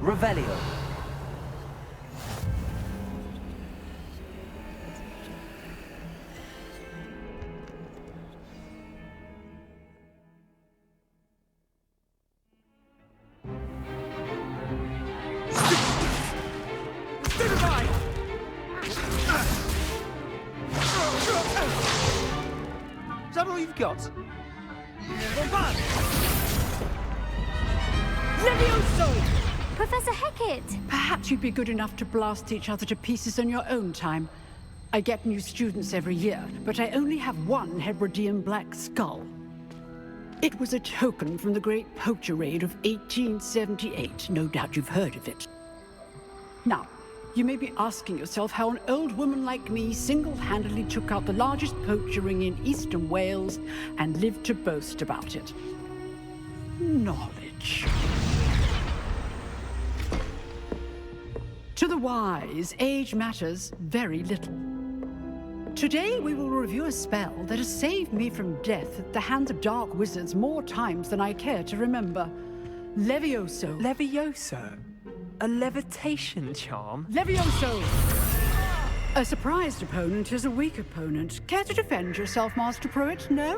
Revelio. Is that all you've got? Levioso! Professor Hecat! Perhaps you'd be good enough to blast each other to pieces on your own time. I get new students every year, but I only have one Hebridean black skull. It was a token from the Great Poacher Raid of 1878. No doubt you've heard of it. Now, you may be asking yourself how an old woman like me single-handedly took out the largest poacher ring in eastern Wales and lived to boast about it. Knowledge. To the wise, age matters very little. Today we will review a spell that has saved me from death at the hands of dark wizards more times than I care to remember. Levioso. Levioso? A levitation charm? Levioso! A surprised opponent is a weak opponent. Care to defend yourself, Master Pruitt? No?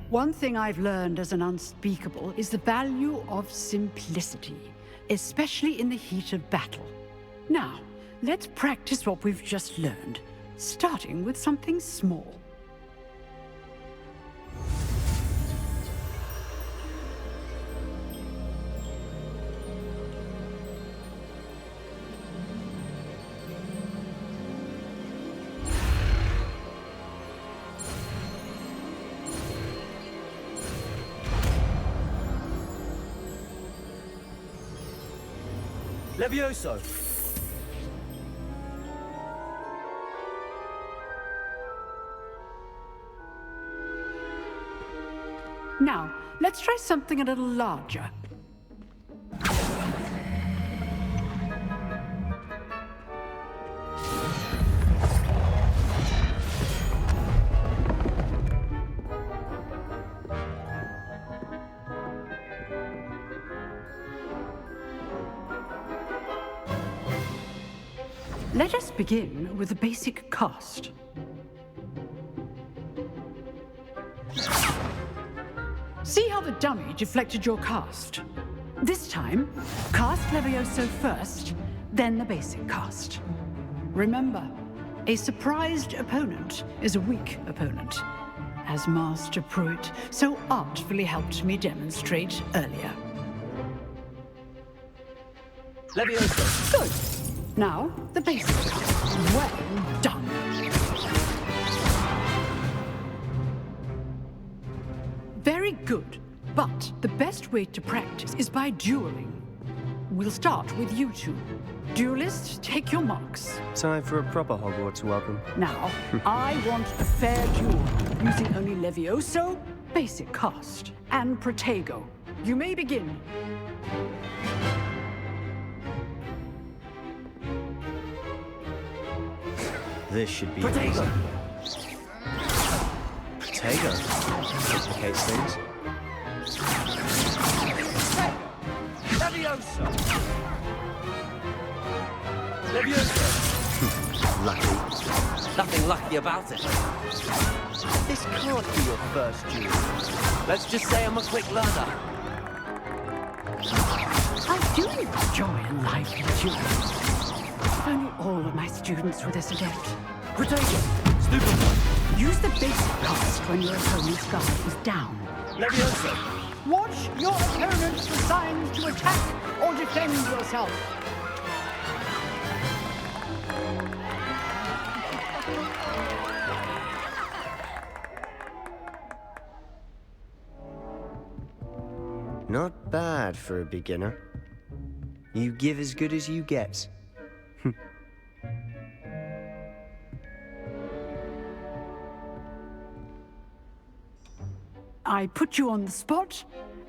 One thing I've learned as an unspeakable is the value of simplicity, especially in the heat of battle. Now, let's practice what we've just learned, starting with something small. Levioso. Now, let's try something a little larger. Let us begin with the basic cast. See how the dummy deflected your cast? This time, cast Levioso first, then the basic cast. Remember, a surprised opponent is a weak opponent, as Master Pruitt so artfully helped me demonstrate earlier. Levioso. Good. Now, the basic cast. Well done. Very good, but the best way to practice is by dueling. We'll start with you two. Duelists, take your marks. Time for a proper Hogwarts welcome. Now, I want a fair duel, using only Levioso, basic cast, and Protego. You may begin. This should be Protego. Protego. Complicates things. Levioso. Levioso. Lucky. Nothing lucky about it. This can't be your first duel. Let's just say I'm a quick learner. I do enjoy a lively duel. If only all of my students were this adept. Protego. Stupid. Use the basic cast when your opponent's guard is down. Levioso. Watch your opponent for signs to attack or defend yourself. Not bad for a beginner. You give as good as you get. I put you on the spot,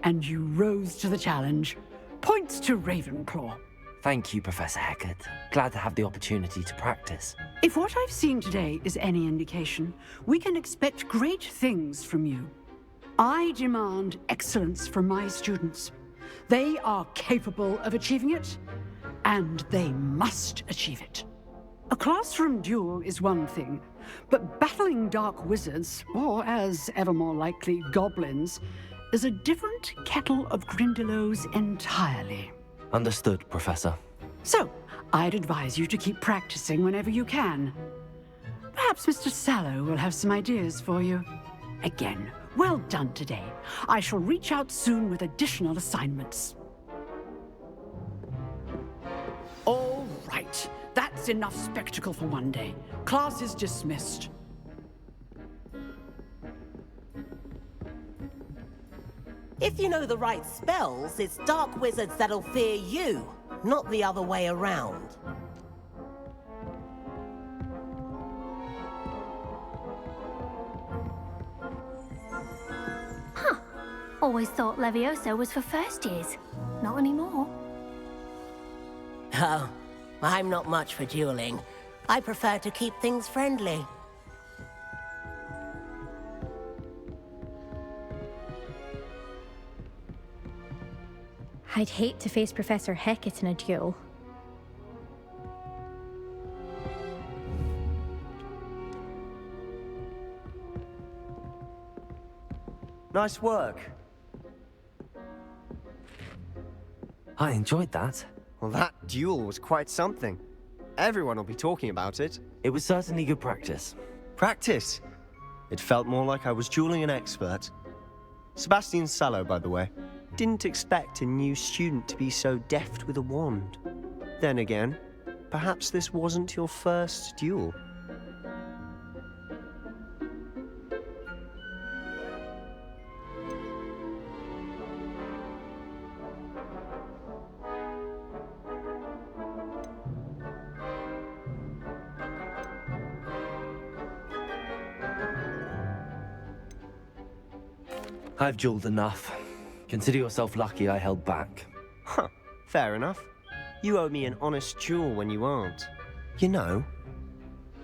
and you rose to the challenge. Points to Ravenclaw. Thank you, Professor Hecat. Glad to have the opportunity to practice. If what I've seen today is any indication, we can expect great things from you. I demand excellence from my students. They are capable of achieving it, and they must achieve it. A classroom duel is one thing, but battling dark wizards, or as ever more likely, goblins, is a different kettle of Grindylows entirely. Understood, Professor. So, I'd advise you to keep practicing whenever you can. Perhaps Mr. Sallow will have some ideas for you. Again, well done today. I shall reach out soon with additional assignments. All right. That's enough spectacle for one day. Class is dismissed. If you know the right spells, it's dark wizards that'll fear you, not the other way around. Huh. Always thought Levioso was for first years. Not anymore. Oh, I'm not much for dueling. I prefer to keep things friendly. I'd hate to face Professor Hecat in a duel. Nice work. I enjoyed that. Well, that duel was quite something. Everyone will be talking about it. It was certainly good practice. Practice? It felt more like I was dueling an expert. Sebastian Sallow, by the way. Didn't expect a new student to be so deft with a wand. Then again, perhaps this wasn't your first duel. I've dueled enough. Consider yourself lucky I held back. Huh, fair enough. You owe me an honest duel when you aren't. You know,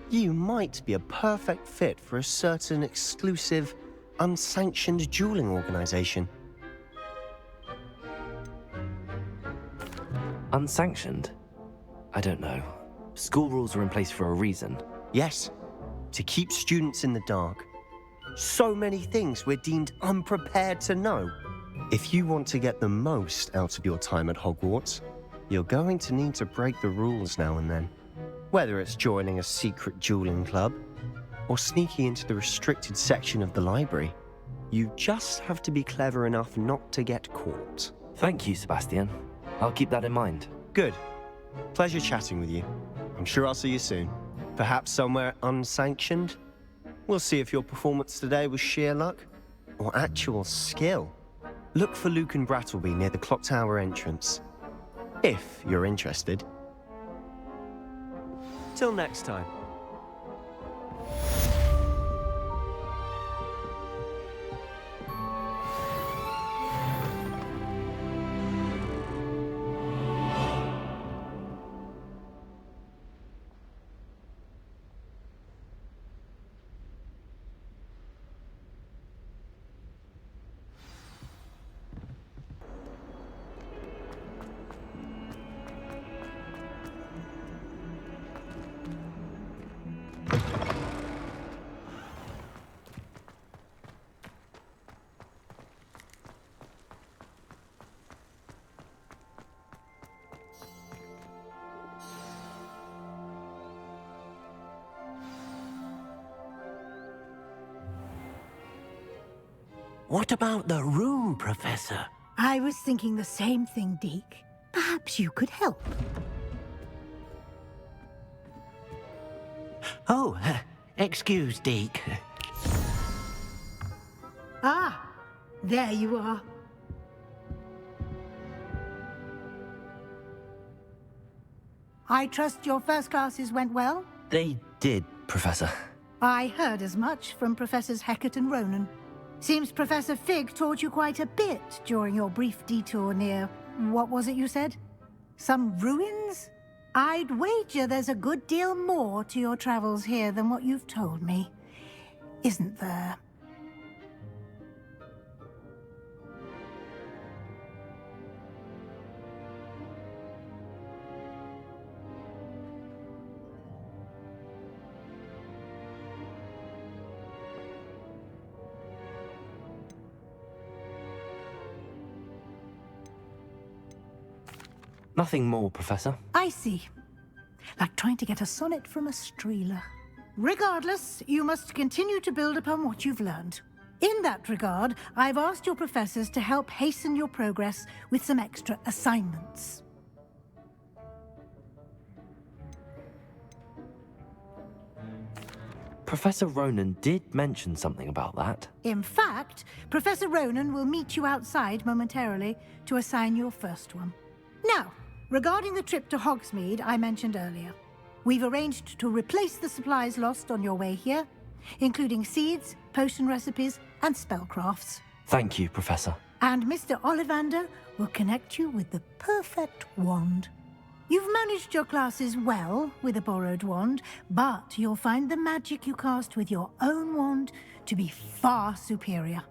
you might be a perfect fit for a certain exclusive, unsanctioned dueling organization. Unsanctioned? I don't know. School rules are in place for a reason. Yes, to keep students in the dark. So many things we're deemed unprepared to know. If you want to get the most out of your time at Hogwarts, you're going to need to break the rules now and then. Whether it's joining a secret dueling club, or sneaking into the restricted section of the library, you just have to be clever enough not to get caught. Thank you, Sebastian. I'll keep that in mind. Good. Pleasure chatting with you. I'm sure I'll see you soon. Perhaps somewhere unsanctioned? We'll see if your performance today was sheer luck, or actual skill. Look for Luke and Brattleby near the clock tower entrance, if you're interested. Till next time. What about the room, Professor? I was thinking the same thing, Deke. Perhaps you could help. Oh, excuse, Deke. Ah, there you are. I trust your first classes went well? They did, Professor. I heard as much from Professors Hecat and Ronan. Seems Professor Fig taught you quite a bit during your brief detour near... what was it you said? Some ruins? I'd wager there's a good deal more to your travels here than what you've told me. Isn't there? Nothing more, Professor. I see. Like trying to get a sonnet from a streeler. Regardless, you must continue to build upon what you've learned. In that regard, I've asked your professors to help hasten your progress with some extra assignments. Professor Ronan did mention something about that. In fact, Professor Ronan will meet you outside momentarily to assign your first one. Now, regarding the trip to Hogsmeade I mentioned earlier, we've arranged to replace the supplies lost on your way here, including seeds, potion recipes, and spellcrafts. Thank you, Professor. And Mr. Ollivander will connect you with the perfect wand. You've managed your classes well with a borrowed wand, but you'll find the magic you cast with your own wand to be far superior.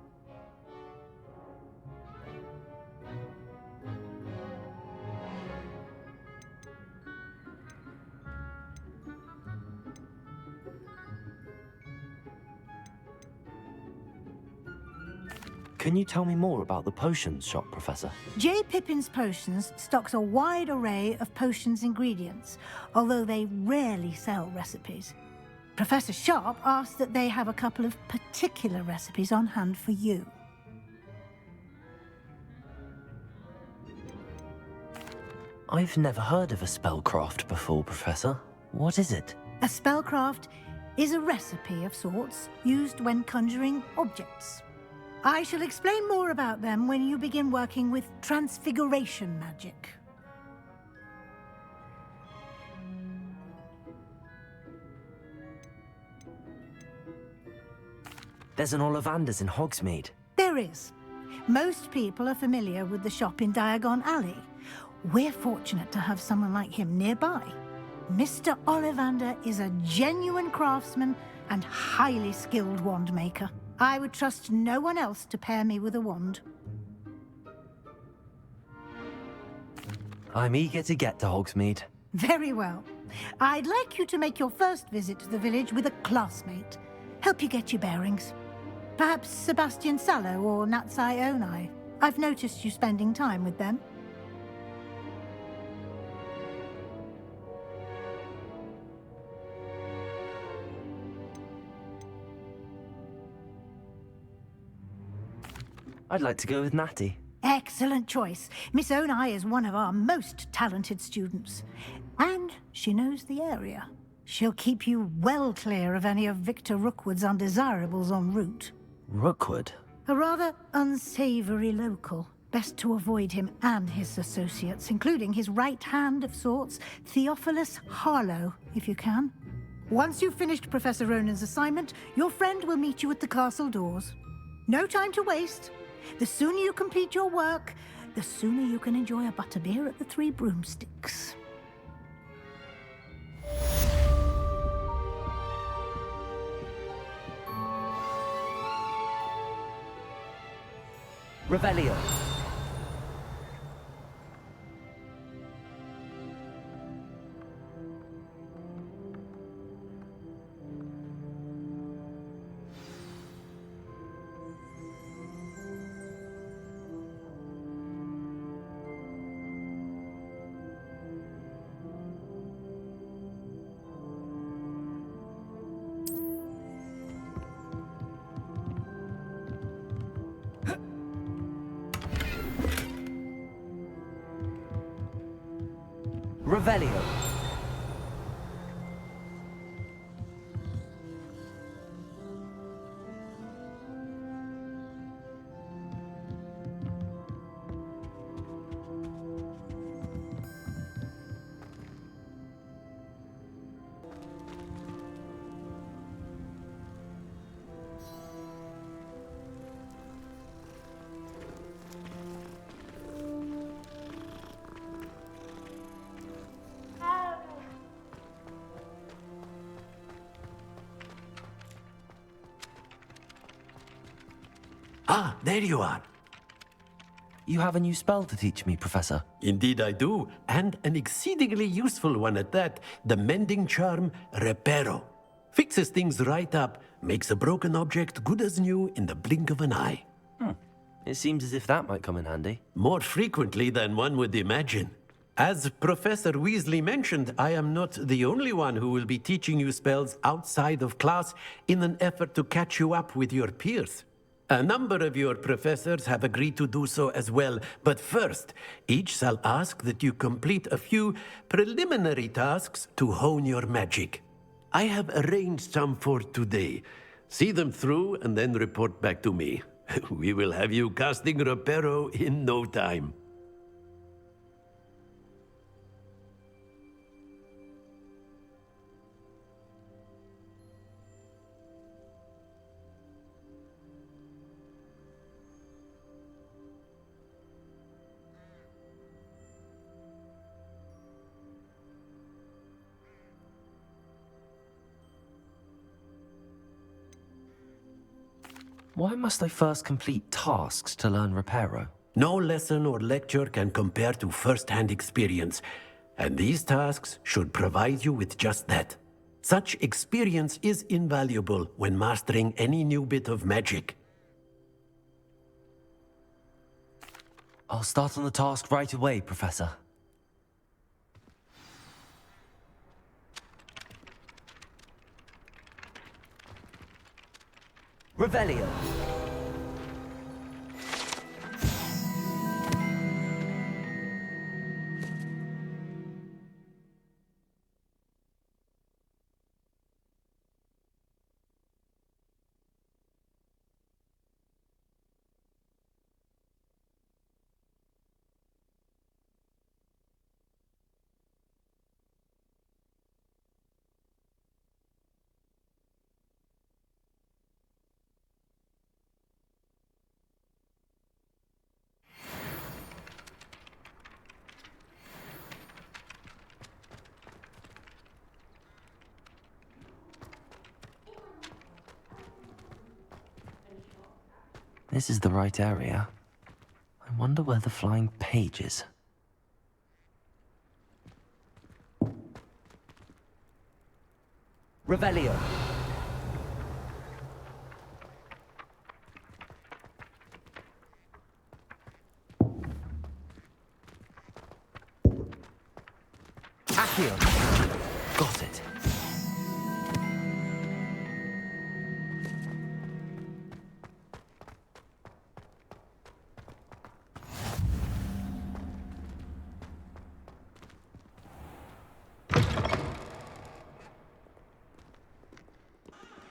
Can you tell me more about the potions shop, Professor? J. Pippin's Potions stocks a wide array of potions ingredients, although they rarely sell recipes. Professor Sharp asked that they have a couple of particular recipes on hand for you. I've never heard of a spellcraft before, Professor. What is it? A spellcraft is a recipe of sorts used when conjuring objects. I shall explain more about them when you begin working with transfiguration magic. There's an Ollivander's in Hogsmeade. There is. Most people are familiar with the shop in Diagon Alley. We're fortunate to have someone like him nearby. Mr. Ollivander is a genuine craftsman and highly skilled wand maker. I would trust no one else to pair me with a wand. I'm eager to get to Hogsmeade. Very well. I'd like you to make your first visit to the village with a classmate. Help you get your bearings. Perhaps Sebastian Sallow or Natsai Onai. I've noticed you spending time with them. I'd like to go with Natty. Excellent choice. Miss Onai is one of our most talented students. And she knows the area. She'll keep you well clear of any of Victor Rookwood's undesirables en route. Rookwood? A rather unsavory local. Best to avoid him and his associates, including his right hand of sorts, Theophilus Harlow, if you can. Once you've finished Professor Ronan's assignment, your friend will meet you at the castle doors. No time to waste. The sooner you complete your work, the sooner you can enjoy a butterbeer at the Three Broomsticks. Revelio. Revelio. Ah, there you are. You have a new spell to teach me, Professor. Indeed I do, and an exceedingly useful one at that. The mending charm, Reparo. Fixes things right up, makes a broken object good as new in the blink of an eye. It seems as if that might come in handy. More frequently than one would imagine. As Professor Weasley mentioned, I am not the only one who will be teaching you spells outside of class in an effort to catch you up with your peers. A number of your professors have agreed to do so as well, but first, each shall ask that you complete a few preliminary tasks to hone your magic. I have arranged some for today. See them through and then report back to me. We will have you casting Reparo in no time. Why must I first complete tasks to learn Reparo? No lesson or lecture can compare to first-hand experience, and these tasks should provide you with just that. Such experience is invaluable when mastering any new bit of magic. I'll start on the task right away, Professor. Revelio. This is the right area. I wonder where the flying page is. Revelio. Accio. Got it.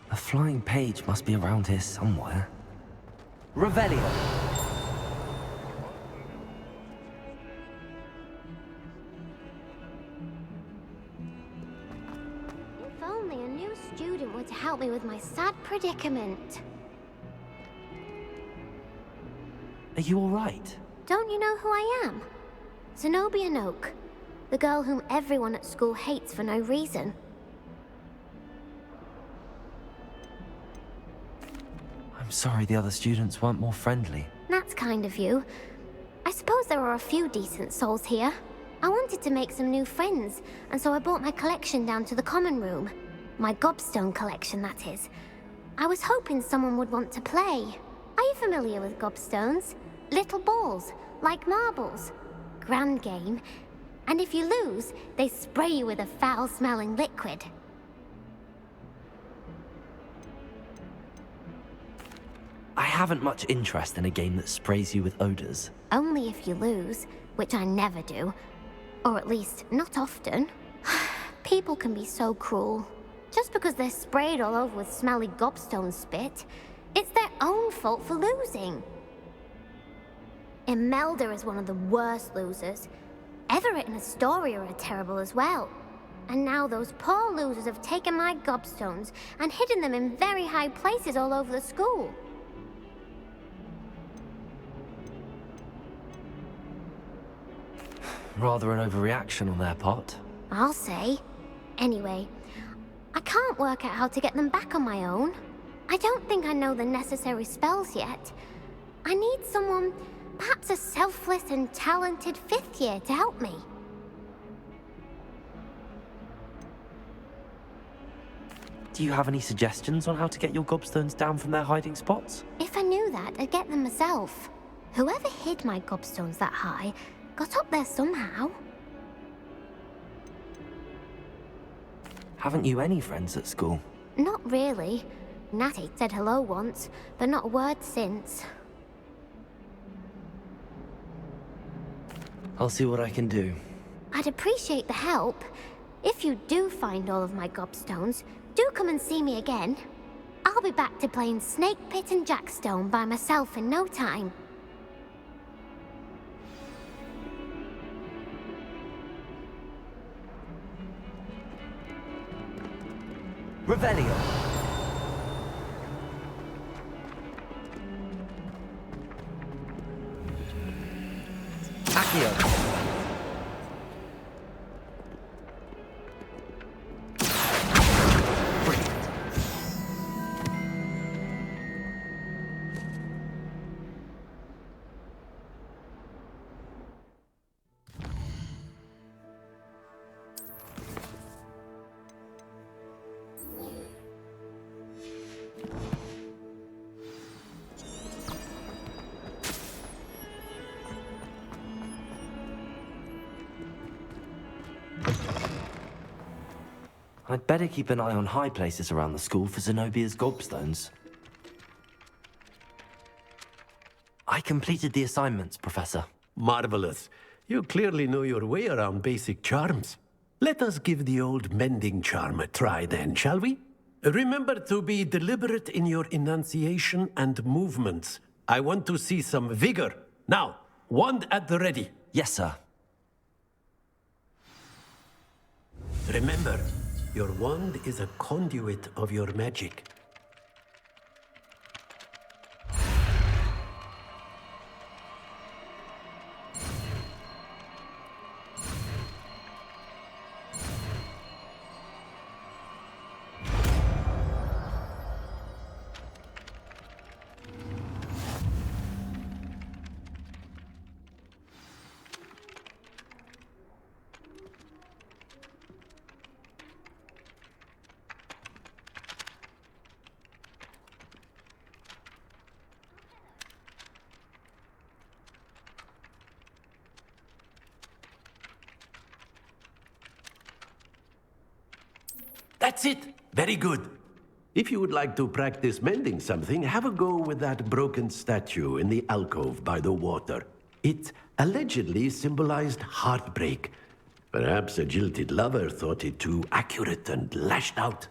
The flying page must be around here somewhere. Revelio. If only a new student were to help me with my sad predicament. Are you all right? Don't you know who I am? Zenobia Noak, the girl whom everyone at school hates for no reason. I'm sorry the other students weren't more friendly. That's kind of you. I suppose there are a few decent souls here. I wanted to make some new friends, and so I brought my collection down to the common room. My gobstone collection, that is. I was hoping someone would want to play. Are you familiar with gobstones? Little balls, like marbles. Grand game. And if you lose, they spray you with a foul-smelling liquid. I haven't much interest in a game that sprays you with odors. Only if you lose, which I never do. Or at least, not often. People can be so cruel. Just because they're sprayed all over with smelly gobstone spit, it's their own fault for losing. Imelda is one of the worst losers. Everett and Astoria are terrible as well. And now those poor losers have taken my gobstones and hidden them in very high places all over the school. Rather an overreaction on their part. I'll say. Anyway, I can't work out how to get them back on my own. I don't think I know the necessary spells yet. I need someone, perhaps a selfless and talented fifth year to help me. Do you have any suggestions on how to get your gobstones down from their hiding spots? If I knew that, I'd get them myself. Whoever hid my gobstones that high got up there somehow. Haven't you any friends at school? Not really. Natty said hello once, but not a word since. I'll see what I can do. I'd appreciate the help. If you do find all of my gobstones, do come and see me again. I'll be back to playing Snake Pit and Jackstone by myself in no time. Revelio. Accio. I'd better keep an eye on high places around the school for Zenobia's gobstones. I completed the assignments, Professor. Marvelous. You clearly know your way around basic charms. Let us give the old mending charm a try then, shall we? Remember to be deliberate in your enunciation and movements. I want to see some vigor. Now, wand at the ready. Yes, sir. Remember, your wand is a conduit of your magic. That's it! Very good. If you would like to practice mending something, have a go with that broken statue in the alcove by the water. It allegedly symbolized heartbreak. Perhaps a jilted lover thought it too accurate and lashed out.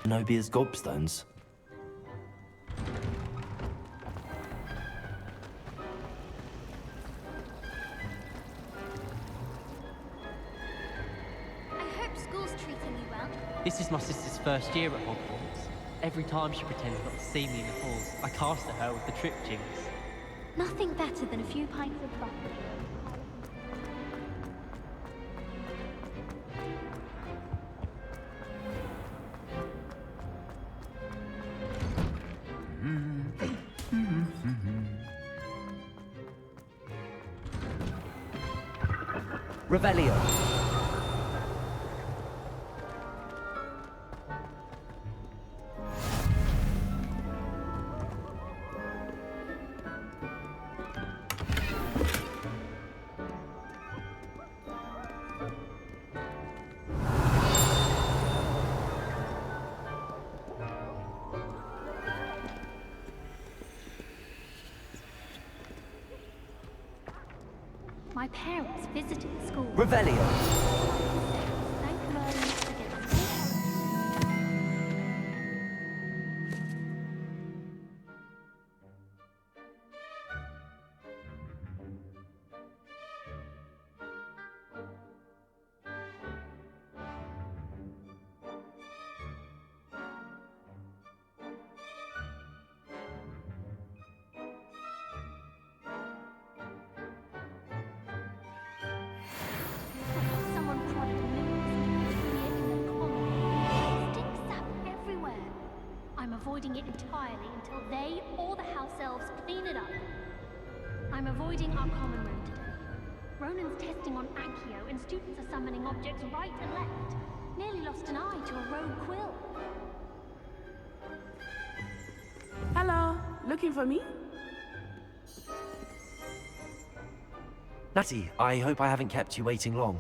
Zenobia's gobstones. I hope school's treating you well. This is my sister's first year at Hogwarts. Every time she pretends not to see me in the halls, I cast at her with the trip jinx. Nothing better than a few pints of butter. Revelio. My parents visited the school. Revelio. Thank Merlin against all. I'm avoiding it entirely until they or the house elves clean it up. I'm avoiding our common room today. Ronan's testing on Accio, and students are summoning objects right and left. Nearly lost an eye to a rogue quill. Hello, looking for me? Natty, I hope I haven't kept you waiting long.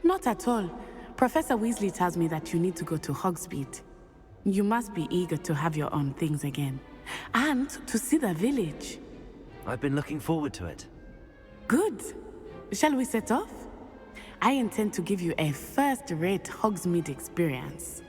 Not at all. Professor Weasley tells me that you need to go to Hogsmeade. You must be eager to have your own things again. And to see the village. I've been looking forward to it. Good. Shall we set off? I intend to give you a first-rate Hogsmeade experience.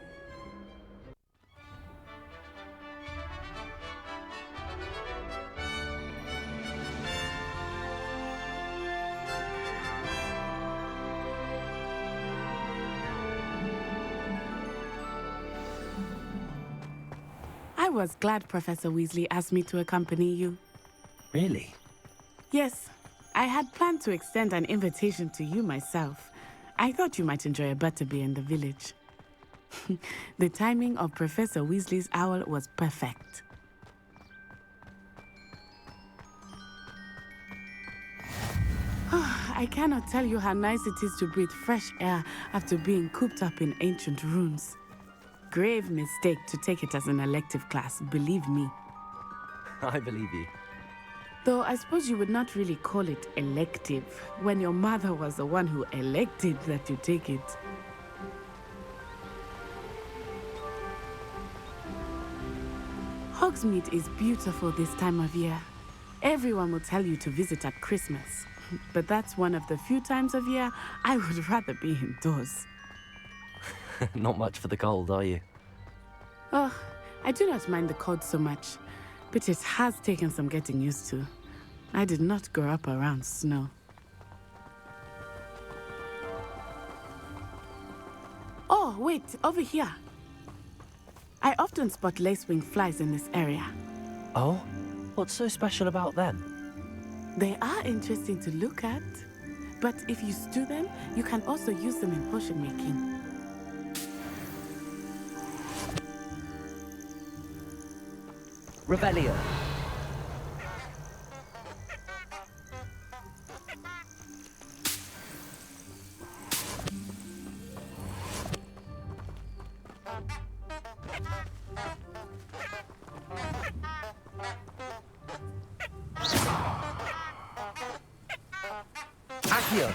I was glad Professor Weasley asked me to accompany you. Really? Yes. I had planned to extend an invitation to you myself. I thought you might enjoy a butterbeer in the village. The timing of Professor Weasley's owl was perfect. I cannot tell you how nice it is to breathe fresh air after being cooped up in ancient rooms. Grave mistake to take it as an elective class, believe me. I believe you. Though I suppose you would not really call it elective when your mother was the one who elected that you take it. Hogsmeade is beautiful this time of year. Everyone will tell you to visit at Christmas, but that's one of the few times of year I would rather be indoors. Not much for the cold, are you? Oh, I do not mind the cold so much, but it has taken some getting used to. I did not grow up around snow. Oh, wait, over here. I often spot lacewing flies in this area. Oh? What's so special about them? They are interesting to look at, but if you stew them, you can also use them in potion making. Revelio. Accio.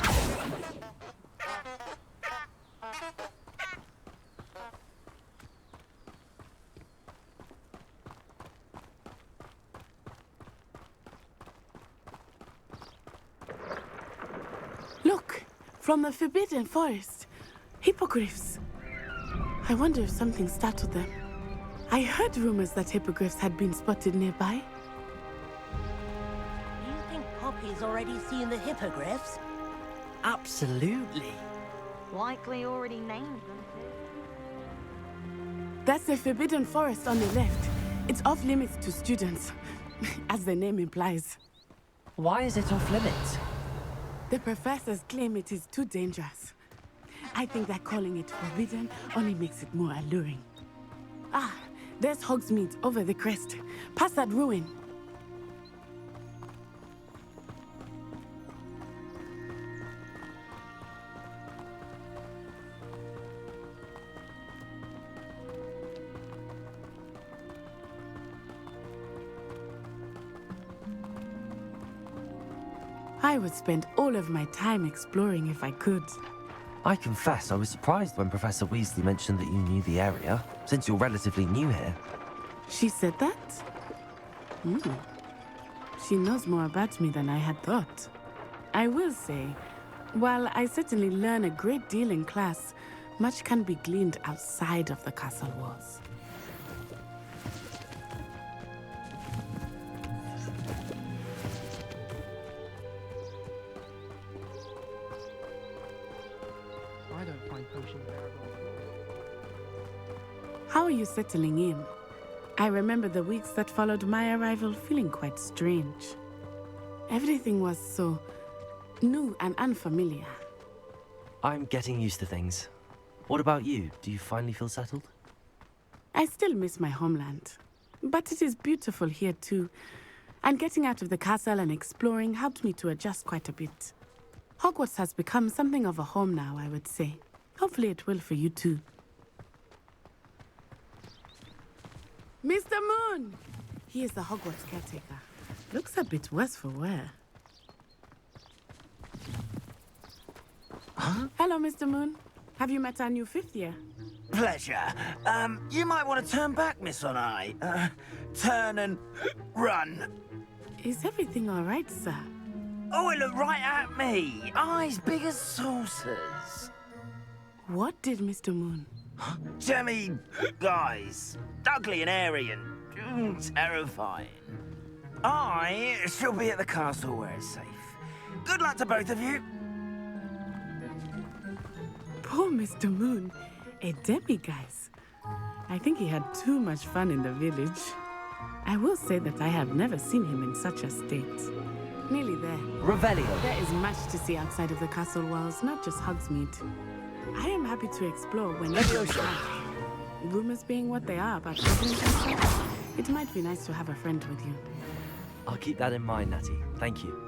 Look, from the Forbidden Forest. Hippogriffs. I wonder if something startled them. I heard rumors that hippogriffs had been spotted nearby. You think Poppy's already seen the hippogriffs? Absolutely. Likely already named them too. That's the Forbidden Forest on the left. It's off limits to students, as the name implies. Why is it off limits? The professors claim it is too dangerous. I think that calling it forbidden only makes it more alluring. Ah, there's Hogsmeade over the crest. Past that ruin. I would spend all of my time exploring if I could. I confess I was surprised when Professor Weasley mentioned that you knew the area, since you're relatively new here. She said that? She knows more about me than I had thought. I will say, while I certainly learn a great deal in class, much can be gleaned outside of the castle walls. I don't find potion bearable. How are you settling in? I remember the weeks that followed my arrival feeling quite strange. Everything was so new and unfamiliar. I'm getting used to things. What about you? Do you finally feel settled? I still miss my homeland. But it is beautiful here too. And getting out of the castle and exploring helped me to adjust quite a bit. Hogwarts has become something of a home now, I would say. Hopefully it will for you too. Mr. Moon! He is the Hogwarts caretaker. Looks a bit worse for wear. Huh? Hello, Mr. Moon. Have you met our new 5th year? Pleasure. You might want to turn back, Miss Onai. Turn and run. Is everything all right, sir? Oh, it looked right at me. Eyes big as saucers. What did Mr. Moon? Jemmy, guys. Ugly and airy and terrifying. I shall be at the castle where it's safe. Good luck to both of you. Poor Mr. Moon. A demi-guise. I think he had too much fun in the village. I will say that I have never seen him in such a state. Nearly there. Revelio. There is much to see outside of the castle walls, not just Hogsmeade. I am happy to explore whenever you can. Rumors being what they are about Pippin, it might be nice to have a friend with you. I'll keep that in mind, Natty. Thank you.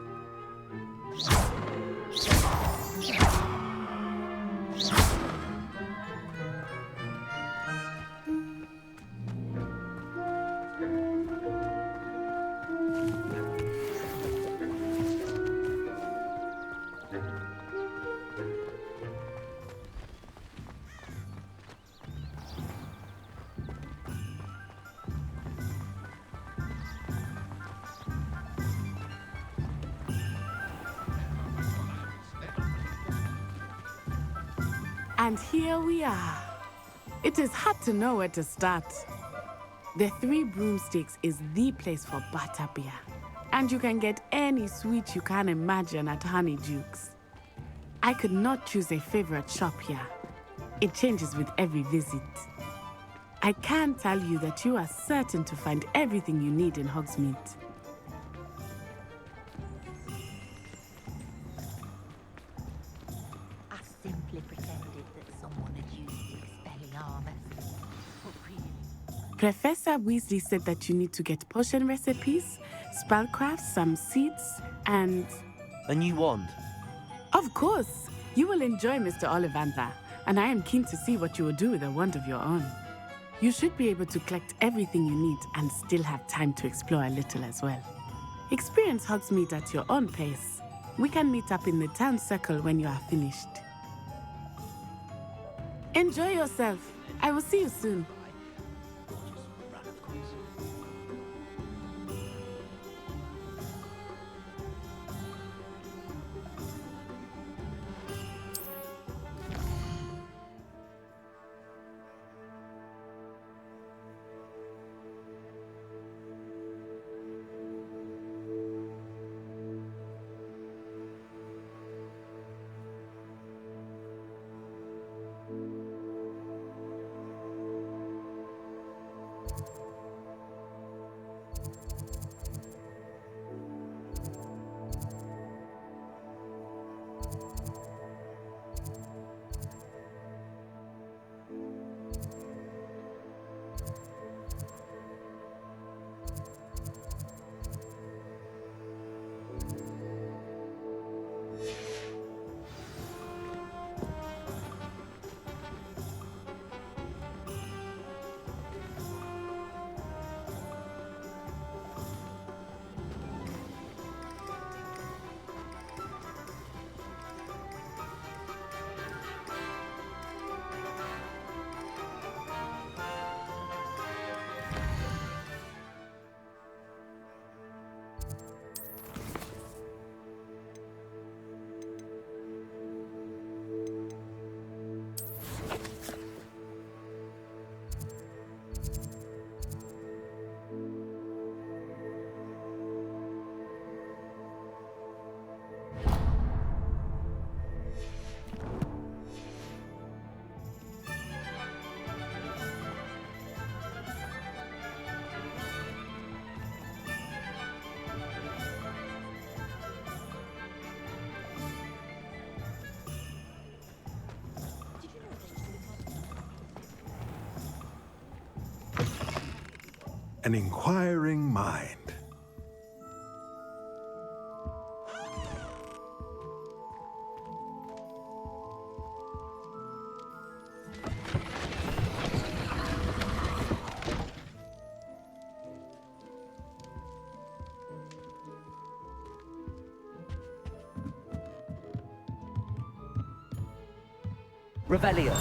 And here we are. It is hard to know where to start. The Three Broomsticks is the place for butterbeer. And you can get any sweet you can imagine at Honeydukes. I could not choose a favorite shop here. It changes with every visit. I can tell you that you are certain to find everything you need in Hogsmeade. I simply pretended that someone had used Expelliarmus. But really, Professor Weasley said that you need to get potion recipes, spellcraft, some seeds, and... A new wand. Of course! You will enjoy Mr. Ollivander, and I am keen to see what you will do with a wand of your own. You should be able to collect everything you need and still have time to explore a little as well. Experience Hogsmeade at your own pace. We can meet up in the town circle when you are finished. Enjoy yourself. I will see you soon. an inquiring mind. Revelio.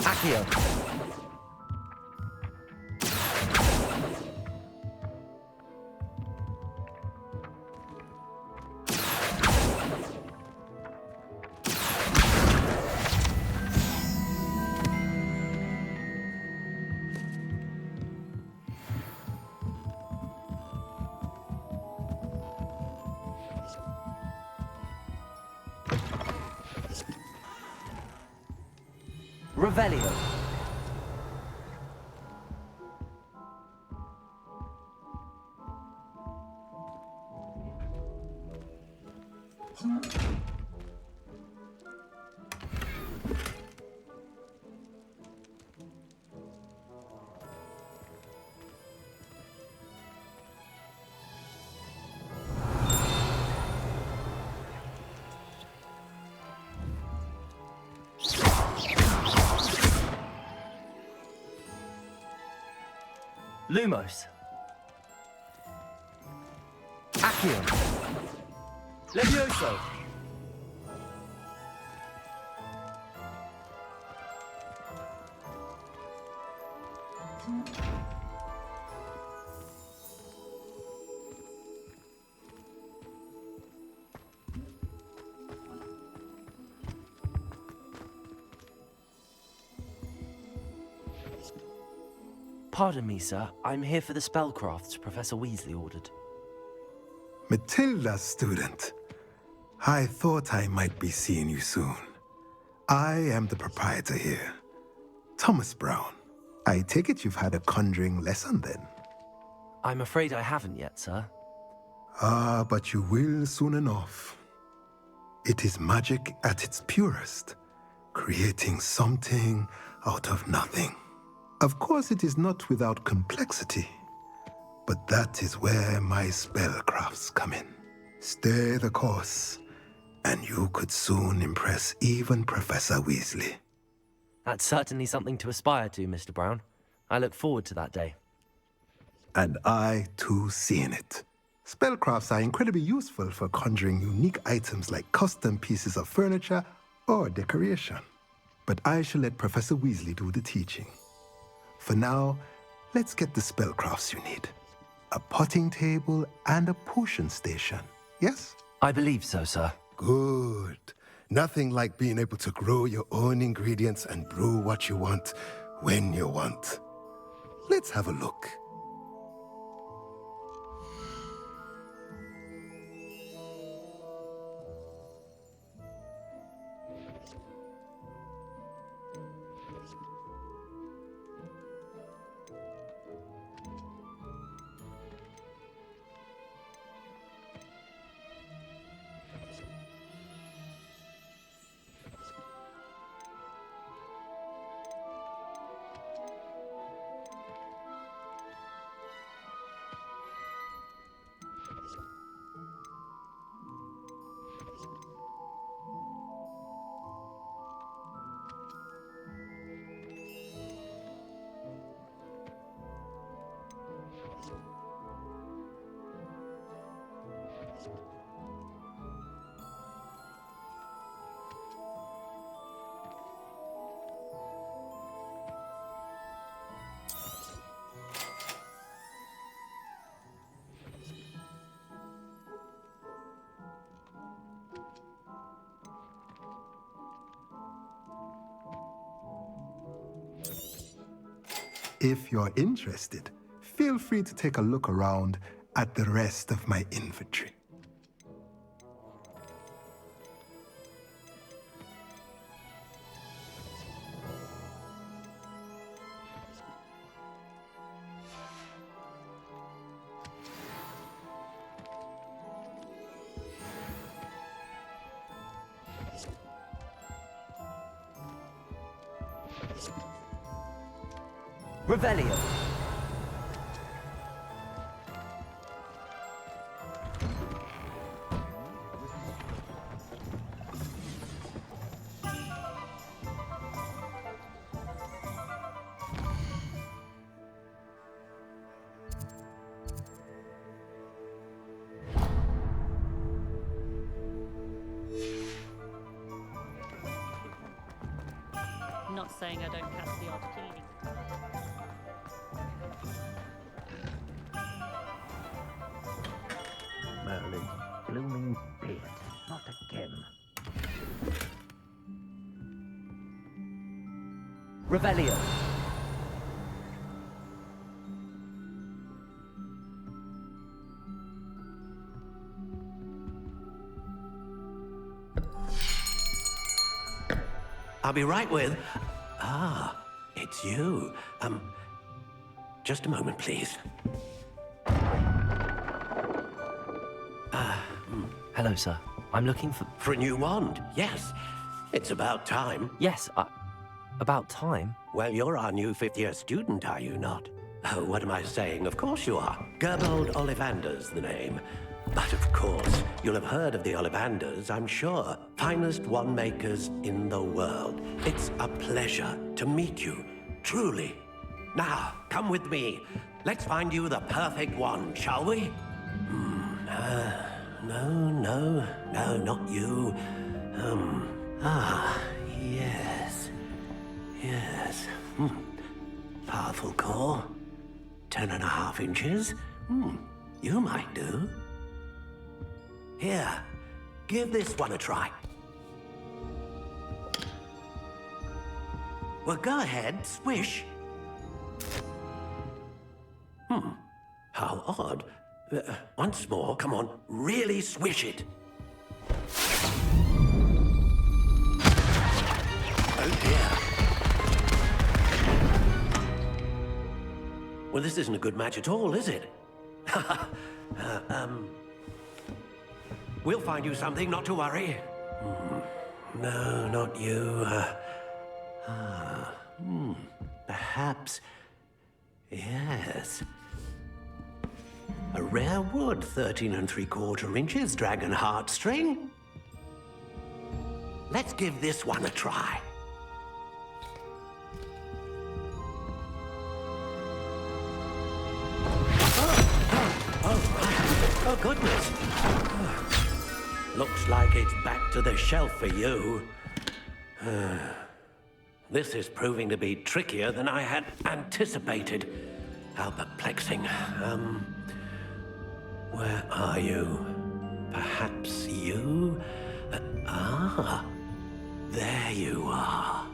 Accio. Revelio. Lumos. Accio. Levioso. Pardon me, sir. I'm here for the spellcrafts Professor Weasley ordered. Matilda, student. I thought I might be seeing you soon. I am the proprietor here, Thomas Brown. I take it you've had a conjuring lesson then? I'm afraid I haven't yet, sir. Ah, but you will soon enough. It is magic at its purest, creating something out of nothing. Of course, it is not without complexity, but that is where my spellcrafts come in. Stay the course, and you could soon impress even Professor Weasley. That's certainly something to aspire to, Mr. Brown. I look forward to that day. And I, too, seeing it. Spellcrafts are incredibly useful for conjuring unique items like custom pieces of furniture or decoration. But I shall let Professor Weasley do the teaching. For now, let's get the spellcrafts you need. A potting table and a potion station, yes? I believe so, sir. Good. Nothing like being able to grow your own ingredients and brew what you want, when you want. Let's have a look. If you're interested, feel free to take a look around at the rest of my inventory. Revelio. Not saying I don't catch the odd cleaning. Merlin, blooming pit, not again. Revelio. I'll be right with... it's you. Just a moment, please. Hello, sir. I'm looking for... For a new wand, yes. It's about time. Yes, about time? Well, you're our new fifth-year student, are you not? Oh, what am I saying? Of course you are. Gerbold Ollivander's the name. But of course, you'll have heard of the Ollivanders, I'm sure. Finest wand makers in the world. It's a pleasure to meet you, truly. Now, come with me. Let's find you the perfect wand, shall we? No, not you. Yes. Powerful core. 10.5 inches. You might do. Here, give this one a try. Well, go ahead, swish. How odd. Once more, come on, really swish it. Oh dear. Well, this isn't a good match at all, is it? We'll find you something, not to worry. No, not you. Perhaps... yes. A rare wood, 13 3/4 inches, dragon heartstring. Let's give this one a try. Oh, goodness. Looks like it's back to the shelf for you. This is proving to be trickier than I had anticipated. How perplexing. Where are you? Perhaps you? There you are.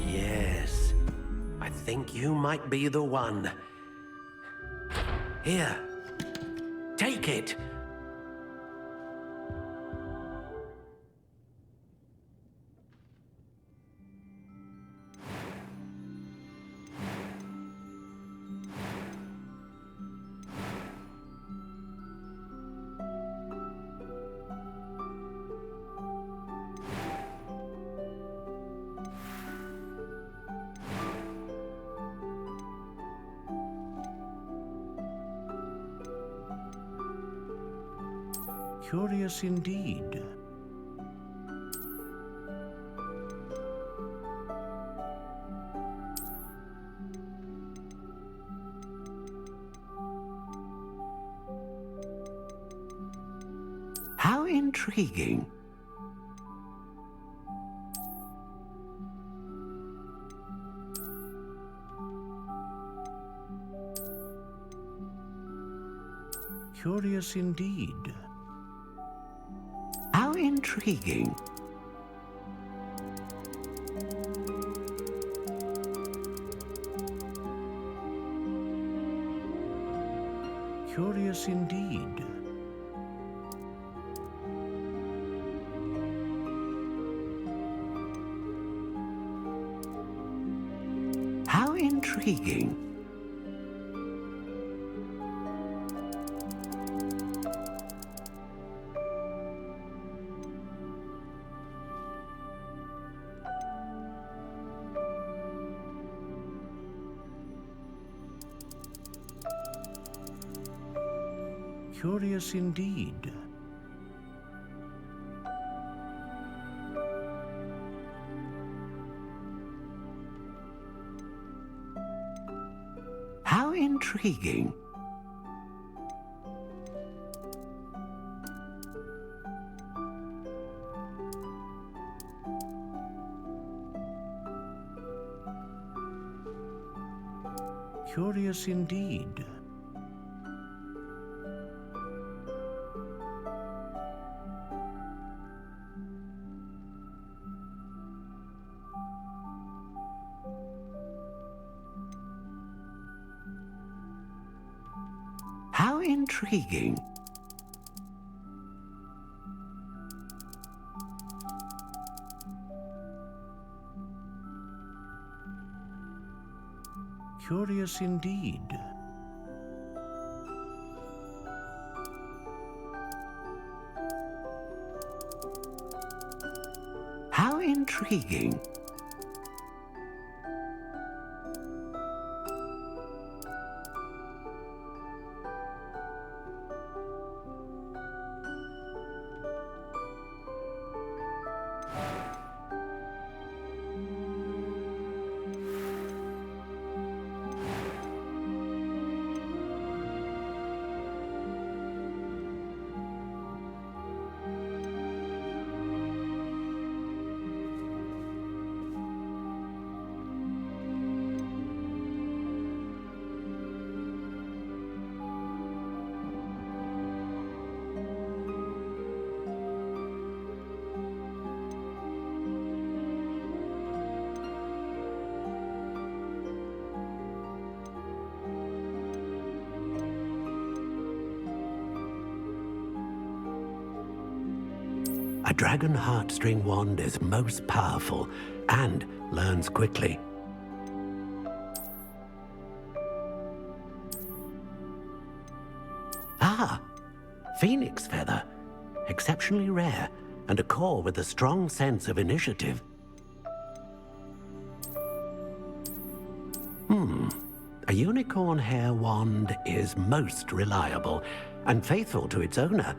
Yes, I think you might be the one. Here, take it. Curious indeed. How intriguing. Curious indeed. How intriguing. Curious indeed. How intriguing. Curious indeed. How intriguing. Curious indeed. How intriguing. Curious indeed. How intriguing. A dragon heartstring wand is most powerful and learns quickly. Ah, phoenix feather. Exceptionally rare, and a core with a strong sense of initiative. A unicorn hair wand is most reliable and faithful to its owner.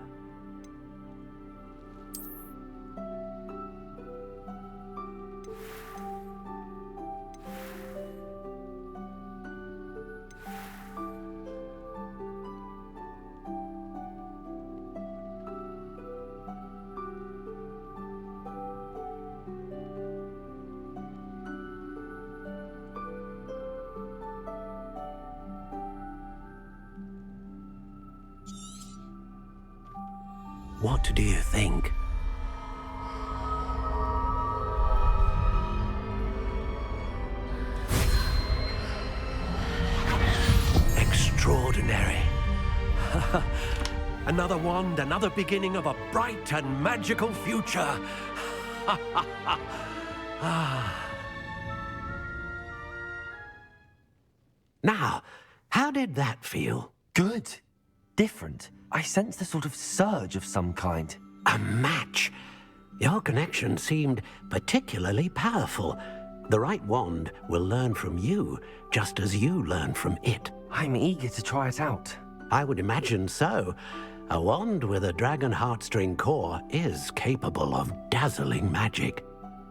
What do you think? Extraordinary. Another wand, another beginning of a bright and magical future. Now, how did that feel? Good. Different. I sensed a sort of surge of some kind. A match. Your connection seemed particularly powerful. The right wand will learn from you, just as you learn from it. I'm eager to try it out. I would imagine so. A wand with a dragon heartstring core is capable of dazzling magic.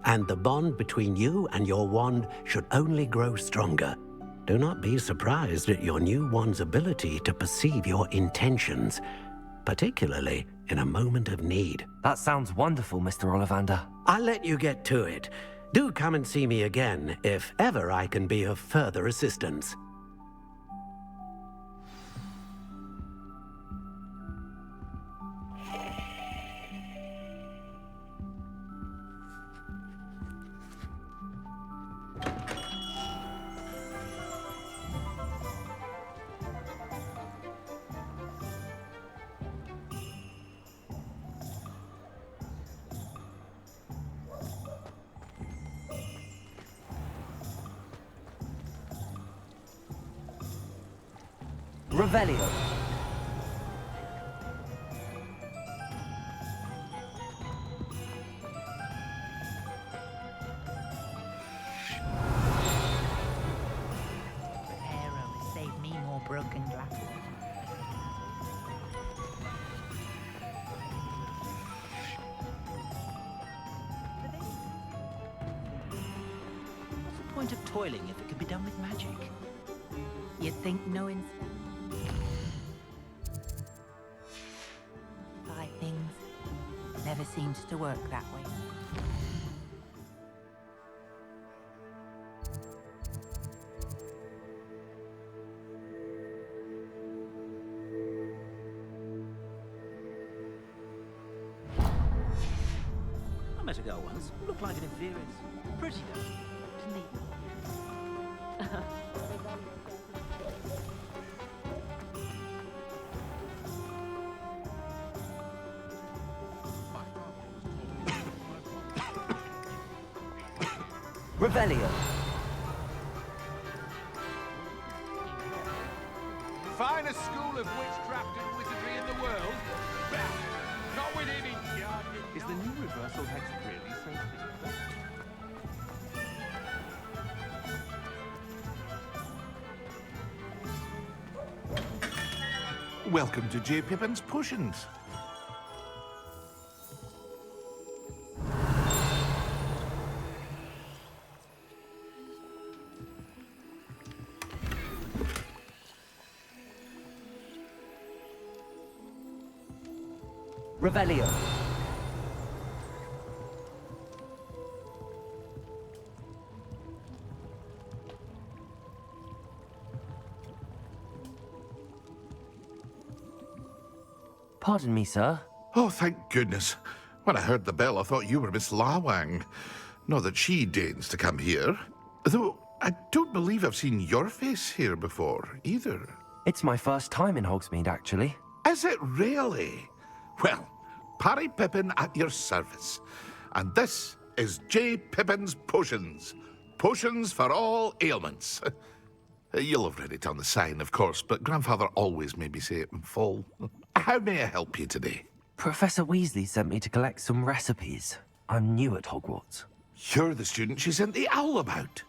And the bond between you and your wand should only grow stronger. Do not be surprised at your new wand's ability to perceive your intentions, particularly in a moment of need. That sounds wonderful, Mr. Ollivander. I'll let you get to it. Do come and see me again if ever I can be of further assistance. Revelio. Reparo has saved me more broken glass. point of toiling if it could be done with magic? You'd think knowing five things never seems to work that way. I met a girl once. Looked like an inferior. Pretty girl. Didn't he? Revelio. Finest school of witchcraft and wizardry in the world? Bah, not with him in charge. Is the new reversal hex really so thick? Welcome to J. Pippin's Potions. Revelio. Pardon me, sir. Oh, thank goodness. When I heard the bell, I thought you were Miss Lawang. Not that she deigns to come here. Though, I don't believe I've seen your face here before, either. It's my first time in Hogsmeade, actually. Is it really? Well, Parry Pippin at your service. And this is J. Pippin's Potions. Potions for all ailments. You'll have read it on the sign, of course, but Grandfather always made me say it in full. How may I help you today? Professor Weasley sent me to collect some recipes. I'm new at Hogwarts. You're the student she sent the owl about.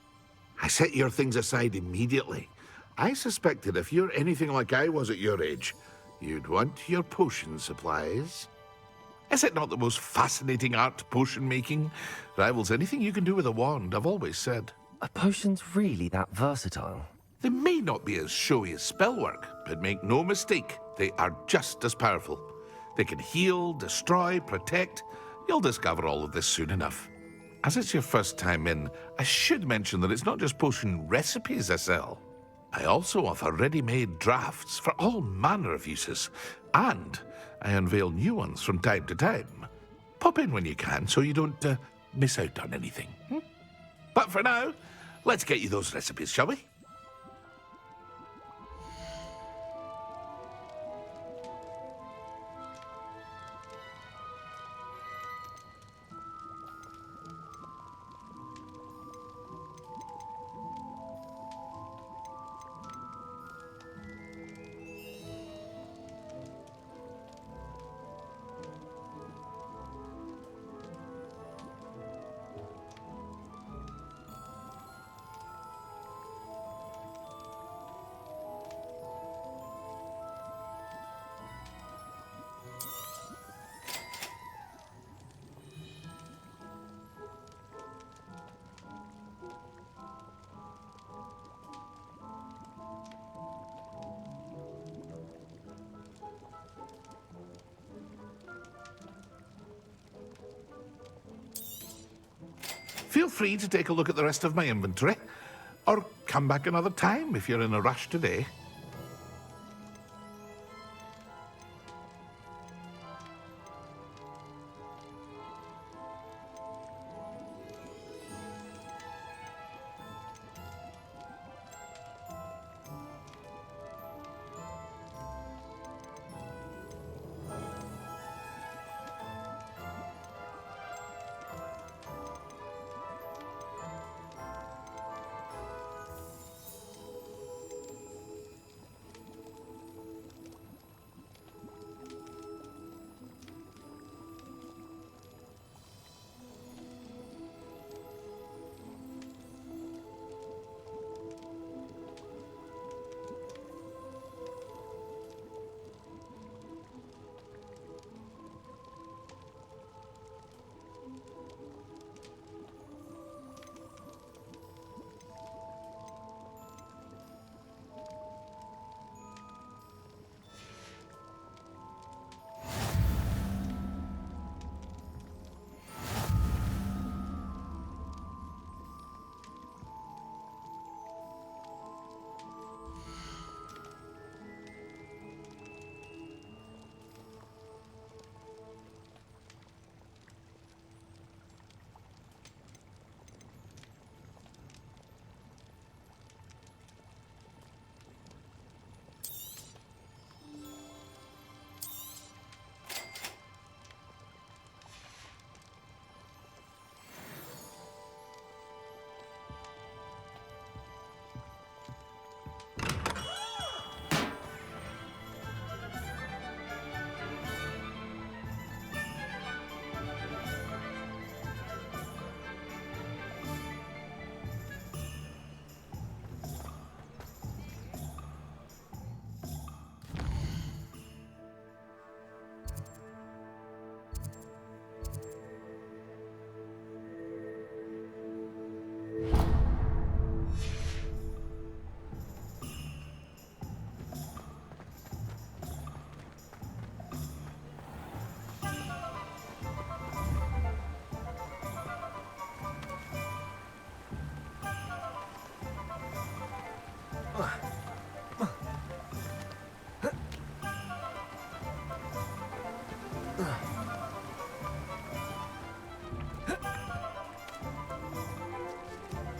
I set your things aside immediately. I suspected if you're anything like I was at your age, you'd want your potion supplies. Is it not the most fascinating art, potion making? Rivals anything you can do with a wand, I've always said. Are potions really that versatile? They may not be as showy as spellwork, but make no mistake, they are just as powerful. They can heal, destroy, protect. You'll discover all of this soon enough. As it's your first time in, I should mention that it's not just potion recipes I sell. I also offer ready-made drafts for all manner of uses, and I unveil new ones from time to time. Pop in when you can so you don't miss out on anything. But for now, let's get you those recipes, shall we? Feel free to take a look at the rest of my inventory, or come back another time if you're in a rush today.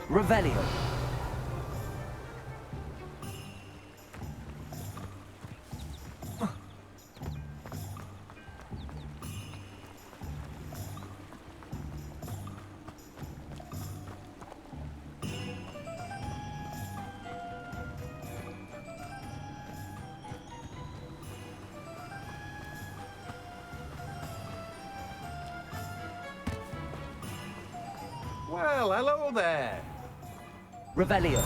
Revelio. Well, hello there. Revelio.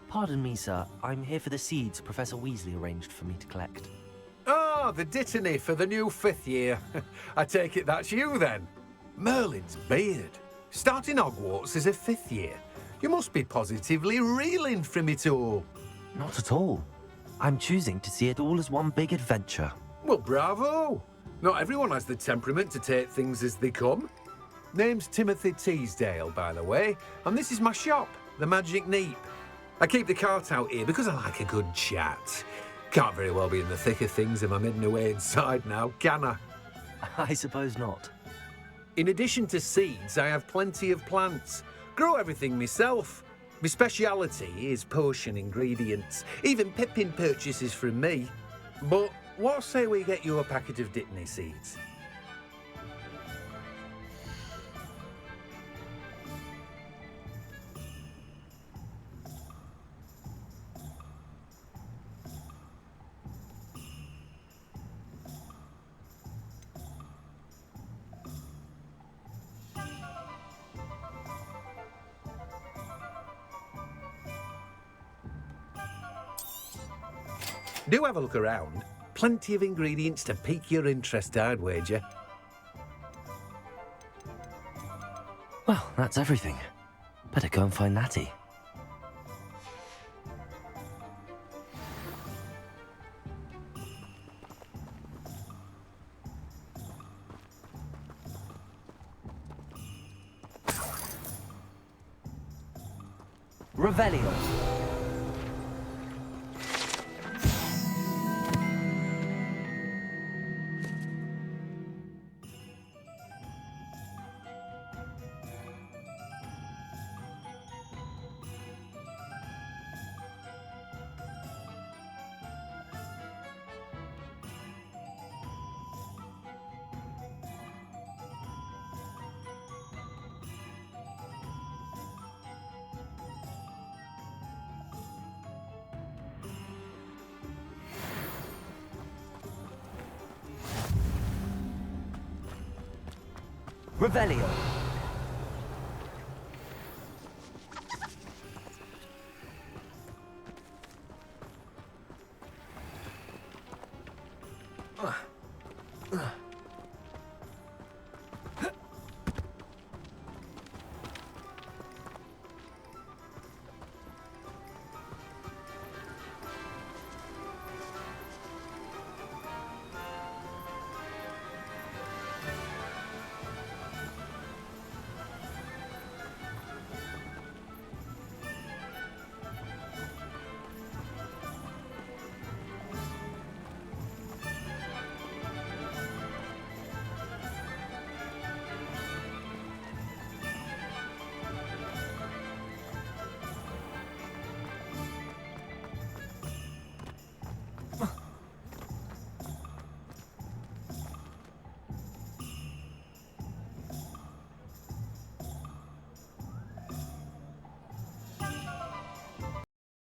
Pardon me, sir. I'm here for the seeds Professor Weasley arranged for me to collect. Oh, the dittany for the new 5th year. I take it that's you, then. Merlin's beard. Starting Hogwarts as a 5th year. You must be positively reeling from it all. Not at all. I'm choosing to see it all as one big adventure. Well, bravo! Not everyone has the temperament to take things as they come. Name's Timothy Teasdale, by the way, and this is my shop, the Magic Neep. I keep the cart out here because I like a good chat. Can't very well be in the thick of things if I'm hidden away inside now, can I? I suppose not. In addition to seeds, I have plenty of plants. Grow everything myself. My speciality is potion ingredients. Even Pippin purchases from me. But what say we get you a packet of dittany seeds? Do have a look around. Plenty of ingredients to pique your interest, I'd wager. Well, that's everything. Better go and find Natty. Revelio. Revelio.